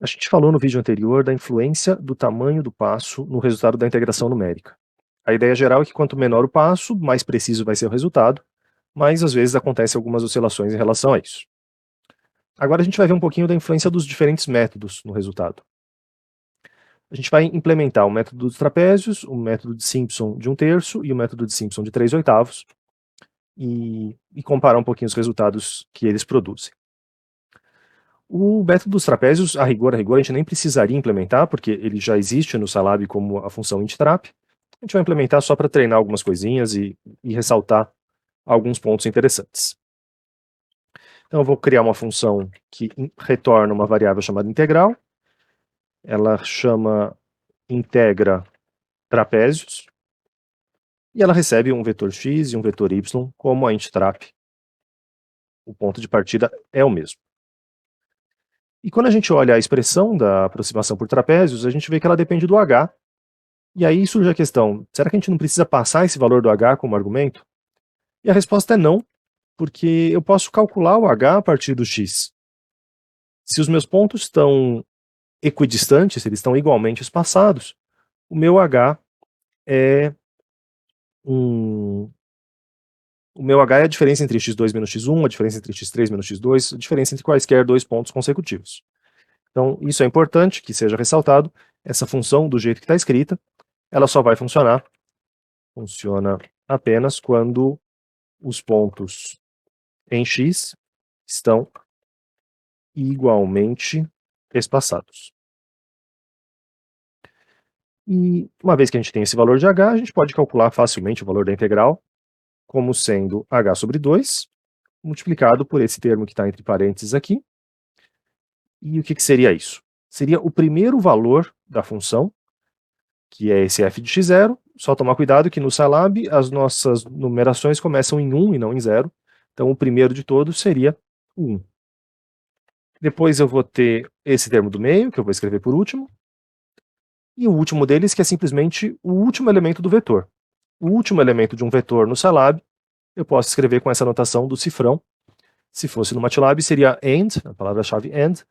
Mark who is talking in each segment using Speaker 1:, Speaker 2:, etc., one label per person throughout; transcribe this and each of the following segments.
Speaker 1: A gente falou no vídeo anterior da influência do tamanho do passo no resultado da integração numérica. A ideia geral é que quanto menor o passo, mais preciso vai ser o resultado, mas às vezes acontecem algumas oscilações em relação a isso. Agora a gente vai ver um pouquinho da influência dos diferentes métodos no resultado. A gente vai implementar o método dos trapézios, o método de Simpson de 1/3 e o método de Simpson de 3/8 e comparar um pouquinho os resultados que eles produzem. O método dos trapézios, a rigor, a gente nem precisaria implementar, porque ele já existe no Scilab como a função inttrap. A gente vai implementar só para treinar algumas coisinhas e ressaltar alguns pontos interessantes. Então eu vou criar uma função que retorna uma variável chamada integral. Ela chama integra trapézios. E ela recebe um vetor x e um vetor y como a inttrap. O ponto de partida é o mesmo. E quando a gente olha a expressão da aproximação por trapézios, a gente vê que ela depende do h. E aí surge a questão, será que a gente não precisa passar esse valor do h como argumento? E a resposta é não, porque eu posso calcular o h a partir do x. Se os meus pontos estão equidistantes, se eles estão igualmente espaçados, o meu h é o meu h é a diferença entre x2 menos x1, a diferença entre x3 menos x2, a diferença entre quaisquer dois pontos consecutivos. Então, isso é importante que seja ressaltado. Essa função, do jeito que está escrita, ela só vai funcionar. Funciona apenas quando os pontos em x estão igualmente espaçados. E uma vez que a gente tem esse valor de h, a gente pode calcular facilmente o valor da integral como sendo h sobre 2, multiplicado por esse termo que está entre parênteses aqui. E o que seria isso? Seria o primeiro valor da função, que é esse f de x0. Só tomar cuidado que no Scilab as nossas numerações começam em 1 e não em 0. Então o primeiro de todos seria o 1. Depois eu vou ter esse termo do meio, que eu vou escrever por último. E o último deles, que é simplesmente o último elemento do vetor. O último elemento de um vetor no Scilab, eu posso escrever com essa notação do cifrão. Se fosse no MATLAB, seria AND, a palavra-chave AND.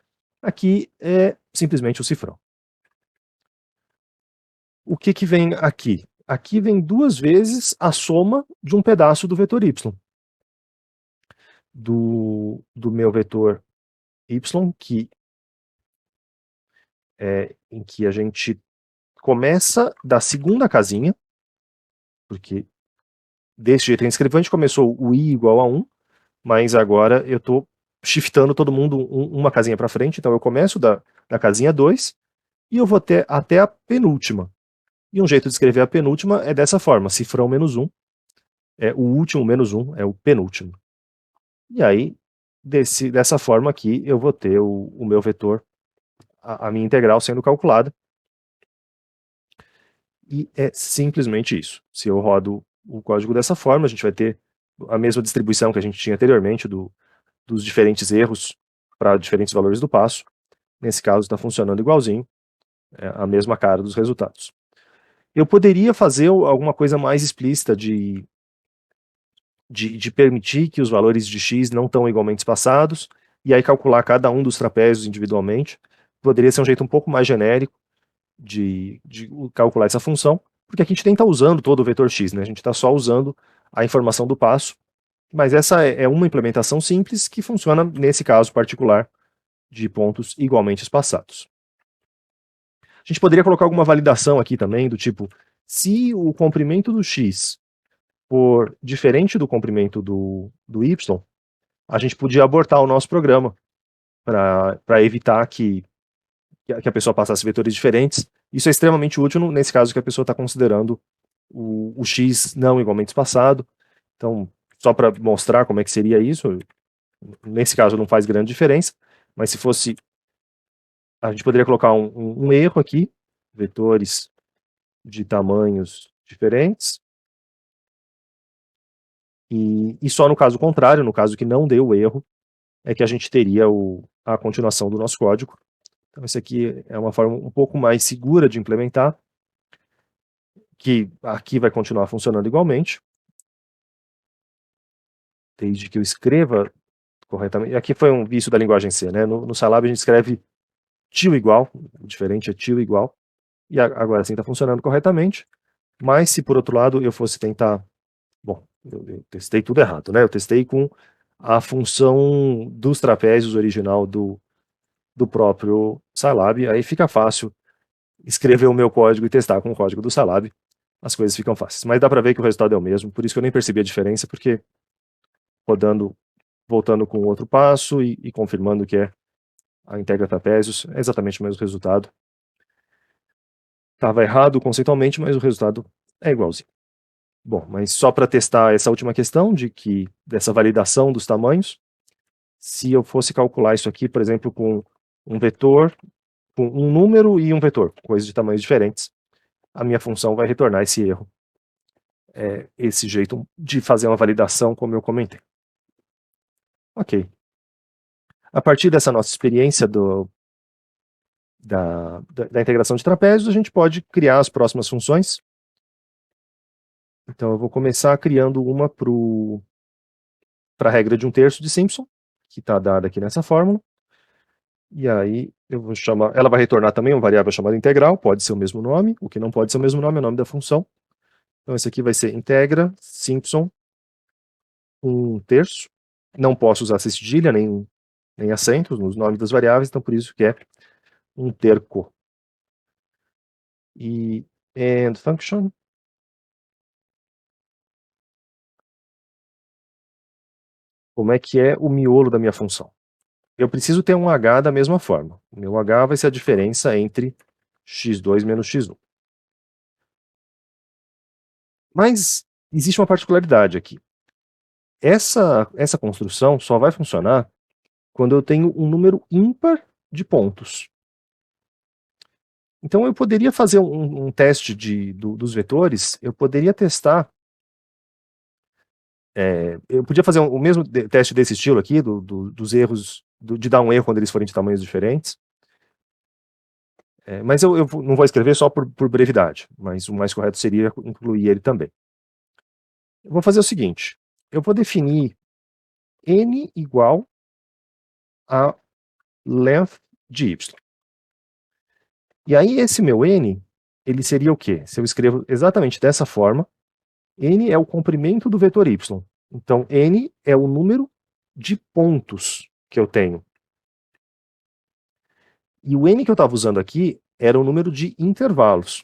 Speaker 1: Aqui é simplesmente o cifrão. O que vem aqui? Aqui vem duas vezes a soma de um pedaço do vetor y. Do meu vetor y, em que a gente começa da segunda casinha, porque desse jeito que a gente escreveu, a gente começou o i igual a 1, mas agora eu estou shiftando todo mundo uma casinha para frente, então eu começo da casinha 2 e eu vou até a penúltima. E um jeito de escrever a penúltima é dessa forma, cifrão menos 1, o último menos 1 é o penúltimo. E aí, dessa forma aqui, eu vou ter o meu vetor, a minha integral sendo calculada. E é simplesmente isso. Se eu rodo o código dessa forma, a gente vai ter a mesma distribuição que a gente tinha anteriormente dos diferentes erros para diferentes valores do passo. Nesse caso está funcionando igualzinho, a mesma cara dos resultados. Eu poderia fazer alguma coisa mais explícita de permitir que os valores de x não estão igualmente espaçados, e aí calcular cada um dos trapézios individualmente. Poderia ser um jeito um pouco mais genérico de calcular essa função, porque aqui a gente nem está usando todo o vetor x, né? A gente está só usando a informação do passo, mas essa é uma implementação simples que funciona nesse caso particular de pontos igualmente espaçados. A gente poderia colocar alguma validação aqui também, do tipo, se o comprimento do x for diferente do comprimento do y, a gente podia abortar o nosso programa para evitar que a pessoa passasse vetores diferentes. Isso é extremamente útil nesse caso que a pessoa está considerando o x não igualmente espaçado. Então, só para mostrar como é que seria isso, nesse caso não faz grande diferença, mas se fosse, a gente poderia colocar um erro aqui, vetores de tamanhos diferentes, e só no caso contrário, no caso que não deu o erro, é que a gente teria a continuação do nosso código. Então esse aqui é uma forma um pouco mais segura de implementar, que aqui vai continuar funcionando igualmente, desde que eu escreva corretamente. Aqui foi um vício da linguagem C, né? No Scilab a gente escreve tio igual, o diferente é tio igual, e agora sim está funcionando corretamente, mas se por outro lado eu fosse tentar, bom, eu testei tudo errado, né? Eu testei com a função dos trapézios original do próprio Scilab, aí fica fácil escrever o meu código e testar com o código do Scilab, as coisas ficam fáceis. Mas dá para ver que o resultado é o mesmo, por isso que eu nem percebi a diferença, porque rodando, voltando com outro passo e confirmando que é a integra trapézios, é exatamente o mesmo resultado. Estava errado conceitualmente, mas o resultado é igualzinho. Bom, mas só para testar essa última questão dessa validação dos tamanhos, se eu fosse calcular isso aqui, por exemplo, com um vetor, com um número e um vetor, coisas de tamanhos diferentes, a minha função vai retornar esse erro. Esse jeito de fazer uma validação, como eu comentei. Ok. A partir dessa nossa experiência da integração de trapézios, a gente pode criar as próximas funções. Então eu vou começar criando uma para a regra de 1/3 de Simpson, que está dada aqui nessa fórmula. E aí eu vou chamar, ela vai retornar também uma variável chamada integral, pode ser o mesmo nome, o que não pode ser o mesmo nome é o nome da função. Então esse aqui vai ser integra Simpson 1/3. Não posso usar cedilha nem acentos nos nomes das variáveis, então por isso que é 1/3. E end function. Como é que é o miolo da minha função? Eu preciso ter um h da mesma forma. O meu h vai ser a diferença entre x2 menos x1. Mas existe uma particularidade aqui. Essa construção só vai funcionar quando eu tenho um número ímpar de pontos. Então eu poderia fazer um teste dos vetores, eu poderia testar, eu podia fazer o mesmo teste desse estilo aqui, dos erros, de dar um erro quando eles forem de tamanhos diferentes, mas eu não vou escrever só por brevidade, mas o mais correto seria incluir ele também. Eu vou fazer o seguinte, eu vou definir n igual a length de y. E aí esse meu n, ele seria o quê? Se eu escrevo exatamente dessa forma, n é o comprimento do vetor y. Então n é o número de pontos que eu tenho. E o n que eu estava usando aqui era o número de intervalos.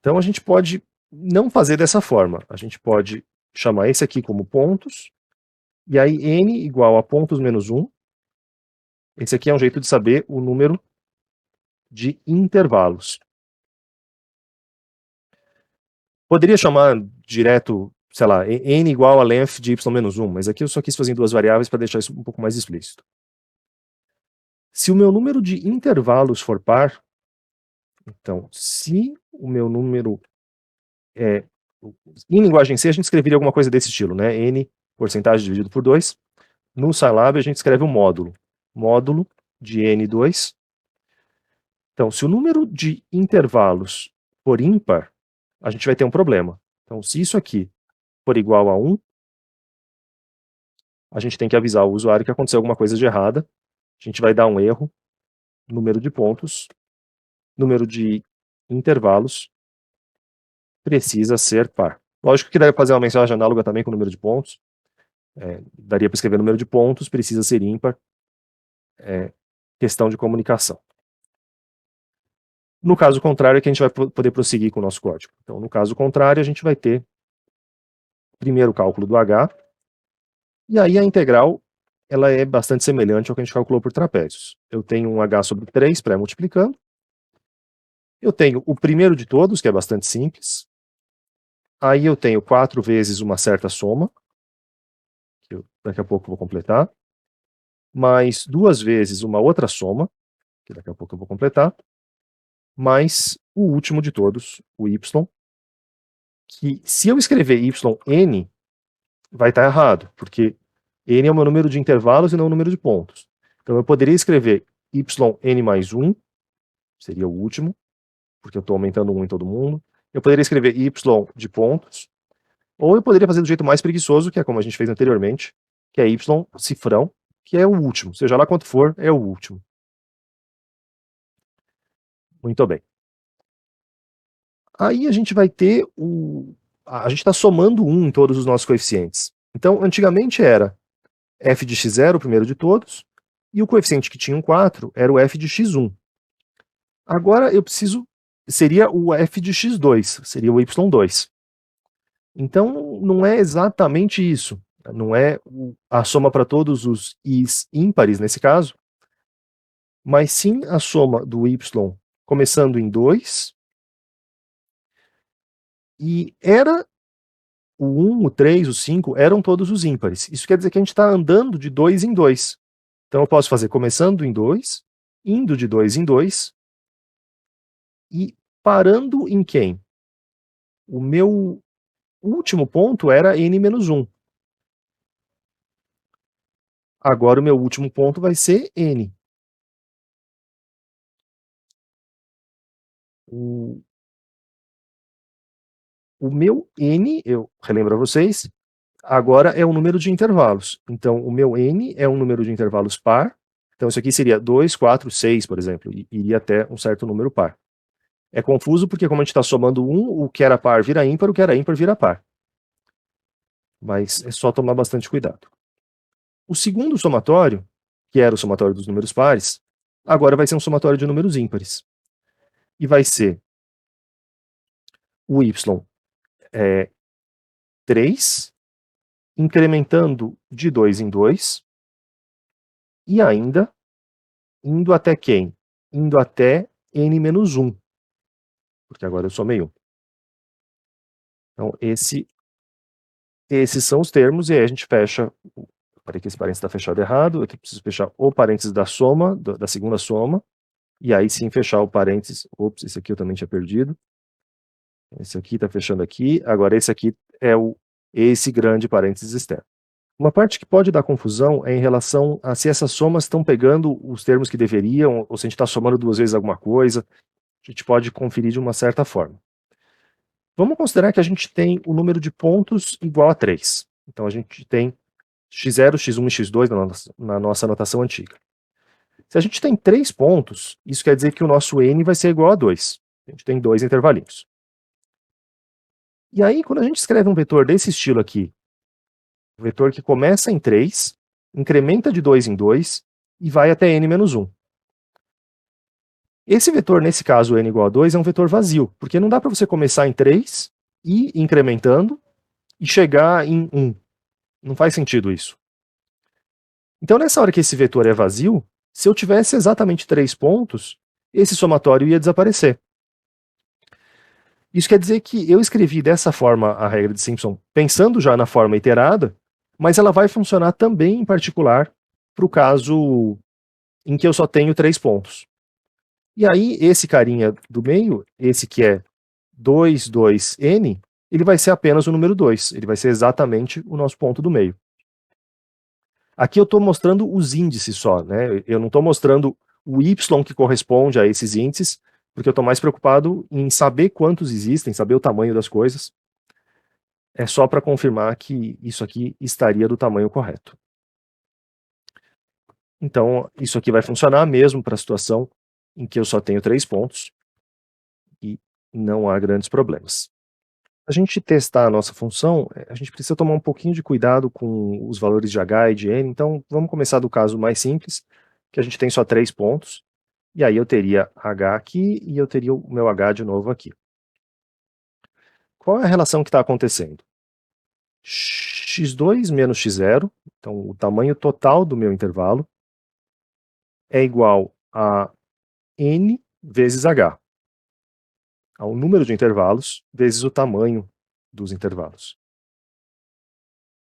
Speaker 1: Então a gente pode não fazer dessa forma. A gente pode chamar esse aqui como pontos, e aí n igual a pontos menos 1. Esse aqui é um jeito de saber o número de intervalos. Poderia chamar direto, sei lá, n igual a length de y menos 1, mas aqui eu só quis fazer em duas variáveis para deixar isso um pouco mais explícito. Se o meu número de intervalos for par, então, se o meu número é... Em linguagem C, a gente escreveria alguma coisa desse estilo, né? N porcentagem dividido por 2. No Scilab, a gente escreve um módulo. Módulo de N2. Então, se o número de intervalos for ímpar, a gente vai ter um problema. Então, se isso aqui for igual a 1, a gente tem que avisar o usuário que aconteceu alguma coisa de errada. A gente vai dar um erro, número de pontos, número de intervalos precisa ser par. Lógico que deve fazer uma mensagem análoga também com o número de pontos. Daria para escrever número de pontos, precisa ser ímpar. Questão de comunicação. No caso contrário, é que a gente vai poder prosseguir com o nosso código. Então, no caso contrário, a gente vai ter primeiro o cálculo do h, e aí a integral ela é bastante semelhante ao que a gente calculou por trapézios. Eu tenho um h sobre 3 pré-multiplicando. Eu tenho o primeiro de todos, que é bastante simples. Aí eu tenho 4 vezes uma certa soma, que eu daqui a pouco vou completar. Mais 2 vezes uma outra soma, que daqui a pouco eu vou completar. Mais o último de todos, o y, que se eu escrever yn, vai estar errado, porque n é o meu número de intervalos e não o número de pontos. Então eu poderia escrever yn mais 1, seria o último, porque eu estou aumentando 1 em todo mundo. Eu poderia escrever y de pontos, ou eu poderia fazer do jeito mais preguiçoso, que é como a gente fez anteriormente, que é y cifrão, que é o último. Seja lá quanto for, é o último. Muito bem. Aí a gente vai ter a gente está somando 1 em todos os nossos coeficientes. Então, antigamente era f de x0, o primeiro de todos, e o coeficiente que tinha um 4 era o f de x1. Agora eu preciso, seria o f de x2, seria o y2. Então, não é exatamente isso. Não é a soma para todos os i's ímpares, nesse caso, mas sim a soma do y começando em 2, e era o 1, o 3, o 5, eram todos os ímpares. Isso quer dizer que a gente está andando de 2 em 2. Então eu posso fazer começando em 2, indo de 2 em 2, e parando em quem? O meu último ponto era n-1. Agora o meu último ponto vai ser n. O meu n, eu relembro a vocês, agora é o número de intervalos. Então o meu n é um número de intervalos par. Então isso aqui seria 2, 4, 6, por exemplo, e iria até um certo número par. É confuso porque como a gente está somando 1, o que era par vira ímpar, o que era ímpar vira par. Mas é só tomar bastante cuidado. O segundo somatório, que era o somatório dos números pares, agora vai ser um somatório de números ímpares. E vai ser o y 3, incrementando de 2 em 2, e ainda indo até quem? Indo até n-1, porque agora eu somei 1. Então, esses são os termos, e aí a gente fecha. Parei que esse parênteses está fechado errado, aqui preciso fechar o parênteses da soma, da segunda soma, e aí sim fechar o parênteses. Ops, esse aqui eu também tinha perdido. Esse aqui está fechando aqui, agora esse aqui é esse grande parênteses externo. Uma parte que pode dar confusão é em relação a se essas somas estão pegando os termos que deveriam, ou se a gente está somando duas vezes alguma coisa. A gente pode conferir de uma certa forma. Vamos considerar que a gente tem o número de pontos igual a 3. Então a gente tem x0, x1 e x2 na nossa anotação antiga. Se a gente tem 3 pontos, isso quer dizer que o nosso n vai ser igual a 2. A gente tem 2 intervalinhos. E aí, quando a gente escreve um vetor desse estilo aqui, um vetor que começa em 3, incrementa de 2 em 2 e vai até n-1. Esse vetor, nesse caso, n igual a 2, é um vetor vazio, porque não dá para você começar em 3, ir incrementando e chegar em 1. Não faz sentido isso. Então, nessa hora que esse vetor é vazio, se eu tivesse exatamente 3 pontos, esse somatório ia desaparecer. Isso quer dizer que eu escrevi dessa forma a regra de Simpson pensando já na forma iterada, mas ela vai funcionar também em particular para o caso em que eu só tenho 3 pontos. E aí, esse carinha do meio, esse que é 2, 2n, ele vai ser apenas o número 2, ele vai ser exatamente o nosso ponto do meio. Aqui eu estou mostrando os índices só, né? Eu não estou mostrando o y que corresponde a esses índices, porque eu estou mais preocupado em saber quantos existem, saber o tamanho das coisas. É só para confirmar que isso aqui estaria do tamanho correto. Então, isso aqui vai funcionar mesmo para a situação em que eu só tenho 3 pontos e não há grandes problemas. A gente testar a nossa função, a gente precisa tomar um pouquinho de cuidado com os valores de h e de n, então vamos começar do caso mais simples, que a gente tem só 3 pontos, e aí eu teria h aqui e eu teria o meu h de novo aqui. Qual é a relação que está acontecendo? x2 menos x0, então o tamanho total do meu intervalo, é igual a n vezes h, ao número de intervalos vezes o tamanho dos intervalos.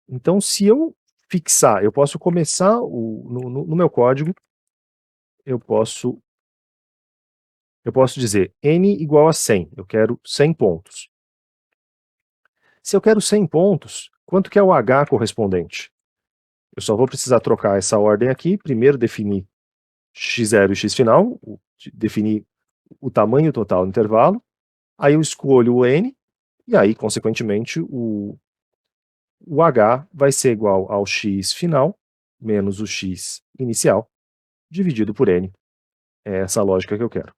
Speaker 1: Então, se eu fixar, eu posso começar no meu código, eu posso dizer n igual a 100, eu quero 100 pontos. Se eu quero 100 pontos, quanto que é o h correspondente? Eu só vou precisar trocar essa ordem aqui, primeiro definir x0 e x final, definir o tamanho total do intervalo, aí eu escolho o n, e aí, consequentemente, o h vai ser igual ao x final, menos o x inicial, dividido por n. É essa a lógica que eu quero.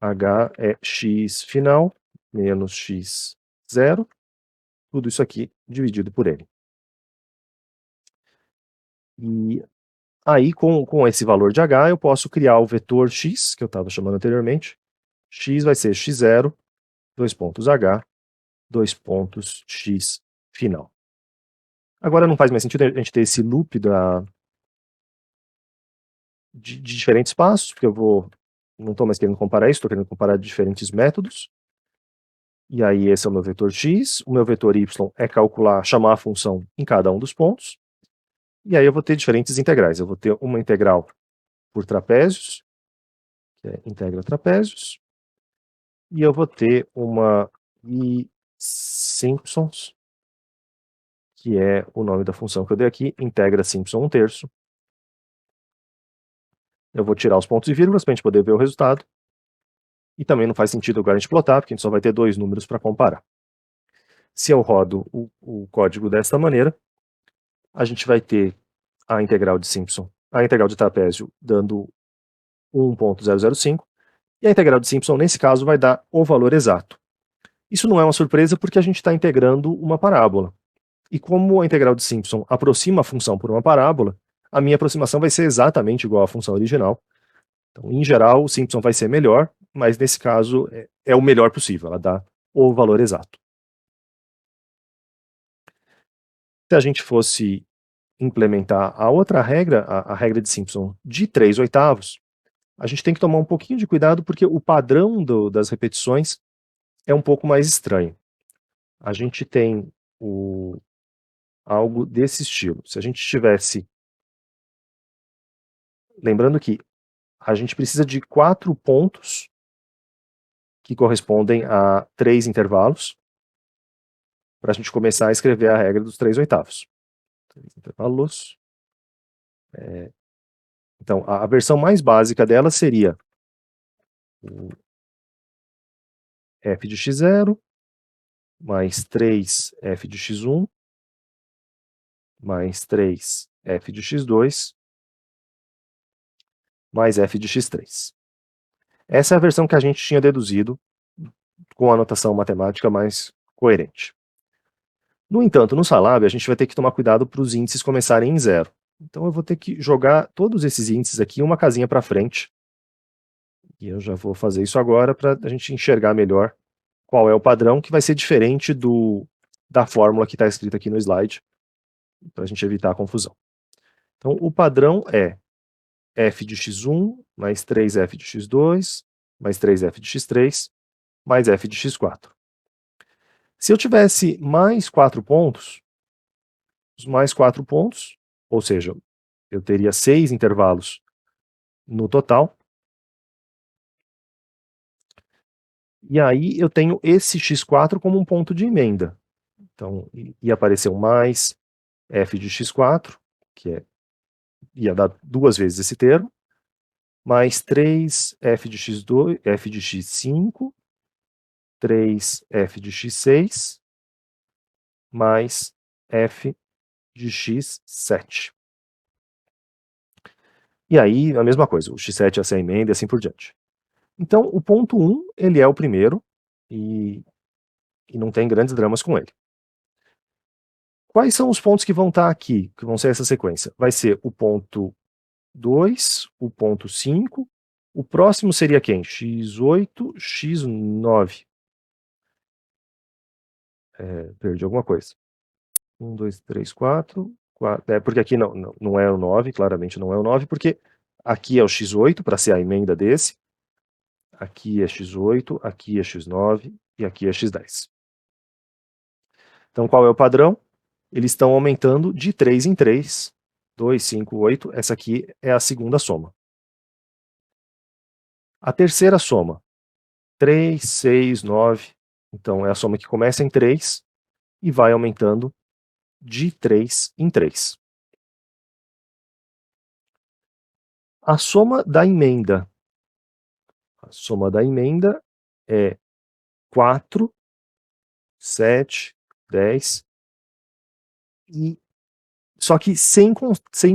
Speaker 1: H é x final menos x0, tudo isso aqui dividido por N. E aí, com esse valor de H, eu posso criar o vetor x, que eu estava chamando anteriormente. X vai ser x0, 2 pontos H, 2 pontos x final. Agora não faz mais sentido a gente ter esse loop de diferentes passos, porque não estou mais querendo comparar isso, estou querendo comparar diferentes métodos. E aí esse é o meu vetor x, o meu vetor y é calcular, chamar a função em cada um dos pontos. E aí eu vou ter diferentes integrais. Eu vou ter uma integral por trapézios, que é integra trapézios, e eu vou ter uma I Simpsons, que é o nome da função que eu dei aqui, integra Simpson 1/3. Eu vou tirar os pontos e vírgulas para a gente poder ver o resultado. E também não faz sentido agora a gente plotar, porque a gente só vai ter 2 números para comparar. Se eu rodo o código desta maneira, a gente vai ter a integral de Simpson, a integral de trapézio dando 1.005, e a integral de Simpson, nesse caso, vai dar o valor exato. Isso não é uma surpresa porque a gente está integrando uma parábola. E como a integral de Simpson aproxima a função por uma parábola, a minha aproximação vai ser exatamente igual à função original. Então, em geral, o Simpson vai ser melhor, mas nesse caso é o melhor possível, ela dá o valor exato. Se a gente fosse implementar a outra regra, a regra de Simpson de 3/8, a gente tem que tomar um pouquinho de cuidado porque o padrão das repetições é um pouco mais estranho. A gente tem algo desse estilo. Se a gente tivesse... Lembrando que a gente precisa de 4 pontos que correspondem a 3 intervalos para a gente começar a escrever a regra dos 3/8. 3 intervalos. Então, a versão mais básica dela seria o f de x0 mais 3f de x1 mais 3f de x2 mais f de x3. Essa é a versão que a gente tinha deduzido com a notação matemática mais coerente. No entanto, no Salab, a gente vai ter que tomar cuidado para os índices começarem em 0. Então eu vou ter que jogar todos esses índices aqui uma casinha para frente. E eu já vou fazer isso agora para a gente enxergar melhor qual é o padrão, que vai ser diferente da fórmula que está escrita aqui no slide, para a gente evitar a confusão. Então o padrão é f de x1 mais 3f de x2 mais 3f de x3 mais f de x4. Se eu tivesse mais 4 pontos, os mais 4 pontos, ou seja, eu teria 6 intervalos no total, e aí eu tenho esse x4 como um ponto de emenda. Então, ia aparecer um mais f de x4, que ia dar 2 vezes esse termo, mais 3f de x2, f de x5, 3f de x6, mais f de x7. E aí, a mesma coisa, o x7 ia ser a emenda e assim por diante. Então, o ponto 1, ele é o primeiro, e não tem grandes dramas com ele. Quais são os pontos que vão estar aqui, que vão ser essa sequência? Vai ser o ponto 2, o ponto 5, o próximo seria quem? x8, x9. Perdi alguma coisa. 1, 2, 3, 4, porque aqui não é o 9, claramente não é o 9, porque aqui é o x8 para ser a emenda desse, aqui é x8, aqui é x9 e aqui é x10. Então qual é o padrão? Eles estão aumentando de 3 em 3, 2, 5, 8, essa aqui é a segunda soma. A terceira soma, 3, 6, 9, então é a soma que começa em 3 e vai aumentando de 3 em 3. A soma da emenda é 4, 7, 10, só que sem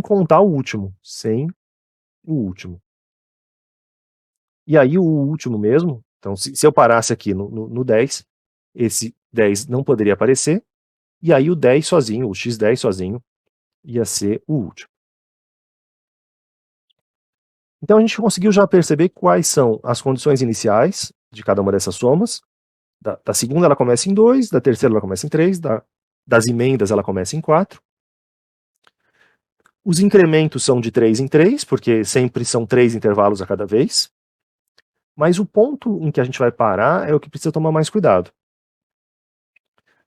Speaker 1: contar o último, sem o último. E aí o último mesmo, então se eu parasse aqui no 10, esse 10 não poderia aparecer, e aí o 10 sozinho, o x10 sozinho, ia ser o último. Então a gente conseguiu já perceber quais são as condições iniciais de cada uma dessas somas. Da segunda ela começa em 2, da terceira ela começa em 3, das emendas ela começa em 4. Os incrementos são de 3 em 3, porque sempre são 3 intervalos a cada vez. Mas o ponto em que a gente vai parar é o que precisa tomar mais cuidado.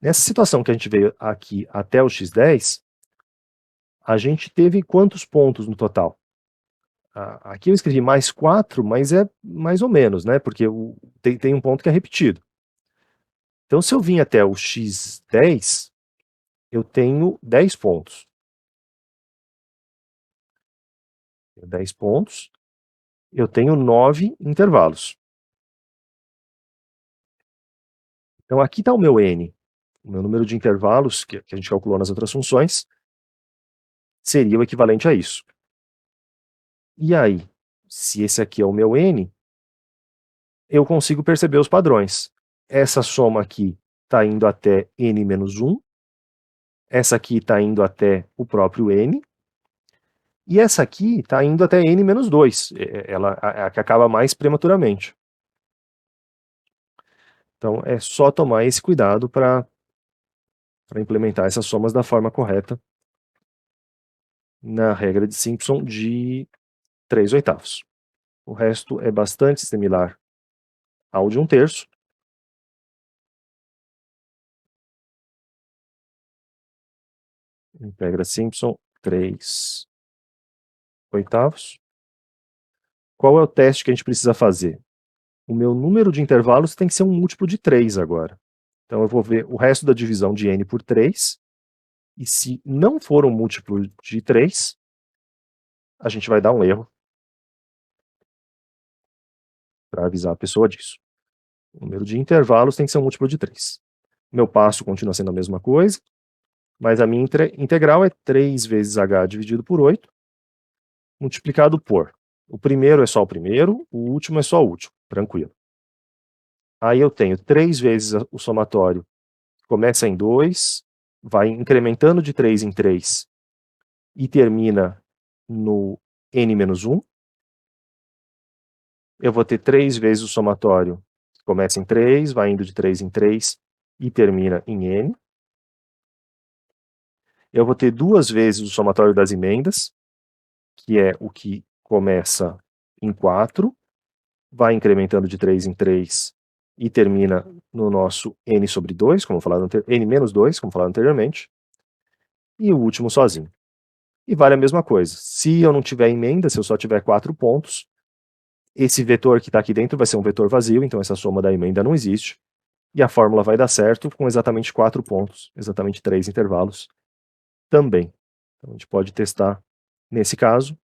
Speaker 1: Nessa situação que a gente veio aqui até o x10, a gente teve quantos pontos no total? Aqui eu escrevi mais 4, mas é mais ou menos, né? Porque tem um ponto que é repetido. Então, se eu vim até o x10, eu tenho 10 pontos. 10 pontos, eu tenho 9 intervalos. Então, aqui está o meu n. O meu número de intervalos, que a gente calculou nas outras funções, seria o equivalente a isso. E aí, se esse aqui é o meu n, eu consigo perceber os padrões. Essa soma aqui está indo até n menos 1, essa aqui está indo até o próprio n, e essa aqui está indo até n menos 2, ela é a que acaba mais prematuramente. Então é só tomar esse cuidado para implementar essas somas da forma correta na regra de Simpson de 3/8. O resto é bastante similar ao de 1/3. Regra Simpson 3/8. Qual é o teste que a gente precisa fazer? O meu número de intervalos tem que ser um múltiplo de 3 agora. Então eu vou ver o resto da divisão de n por 3, e se não for um múltiplo de 3, a gente vai dar um erro para avisar a pessoa disso. O número de intervalos tem que ser um múltiplo de 3. Meu passo continua sendo a mesma coisa, mas a minha integral é 3 vezes h dividido por 8, multiplicado por. O primeiro é só o primeiro, o último é só o último, tranquilo. Aí eu tenho 3 vezes o somatório, começa em 2, vai incrementando de 3 em 3 e termina no n menos 1. Eu vou ter 3 vezes o somatório, começa em 3, vai indo de 3 em 3 e termina em n. Eu vou ter 2 vezes o somatório das emendas, que é o que começa em 4, vai incrementando de 3 em 3 e termina no nosso n sobre 2, como falado n menos 2, como falado anteriormente, e o último sozinho. E vale a mesma coisa. Se eu não tiver emenda, se eu só tiver 4 pontos, esse vetor que está aqui dentro vai ser um vetor vazio, então essa soma da emenda não existe, e a fórmula vai dar certo com exatamente 4 pontos, exatamente 3 intervalos também. Então a gente pode testar, nesse caso,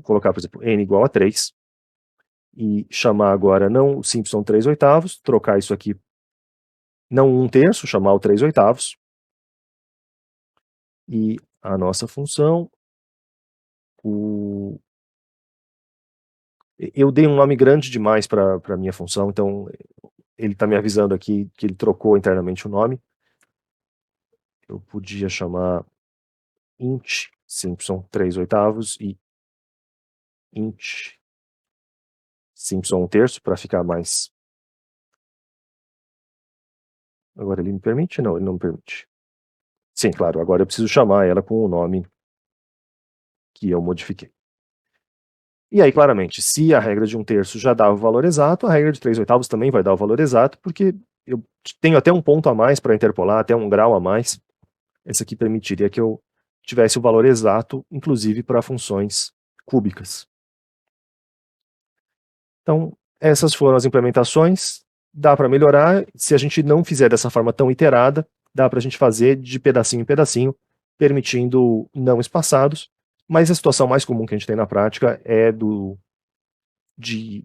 Speaker 1: colocar, por exemplo, n igual a 3, e chamar agora não o Simpson 3/8, trocar isso aqui, não 1/3, chamar o 3/8, e a nossa função, eu dei um nome grande demais para a minha função, então ele está me avisando aqui que ele trocou internamente o nome. Eu podia chamar int Simpson 3/8 e int Simpson 1/3 para ficar mais. Agora ele me permite? Não, ele não me permite. Sim, claro, agora eu preciso chamar ela com o nome que eu modifiquei. E aí, claramente, se a regra de 1/3 já dá o valor exato, a regra de 3/8 também vai dar o valor exato, porque eu tenho até um ponto a mais para interpolar, até um grau a mais. Esse aqui permitiria que eu tivesse o valor exato, inclusive para funções cúbicas. Então, essas foram as implementações. Dá para melhorar. Se a gente não fizer dessa forma tão iterada, dá para a gente fazer de pedacinho em pedacinho, permitindo não espaçados. Mas a situação mais comum que a gente tem na prática é de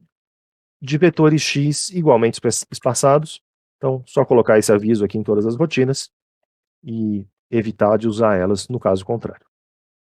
Speaker 1: vetores x igualmente espaçados. Então, só colocar esse aviso aqui em todas as rotinas e evitar de usar elas no caso contrário.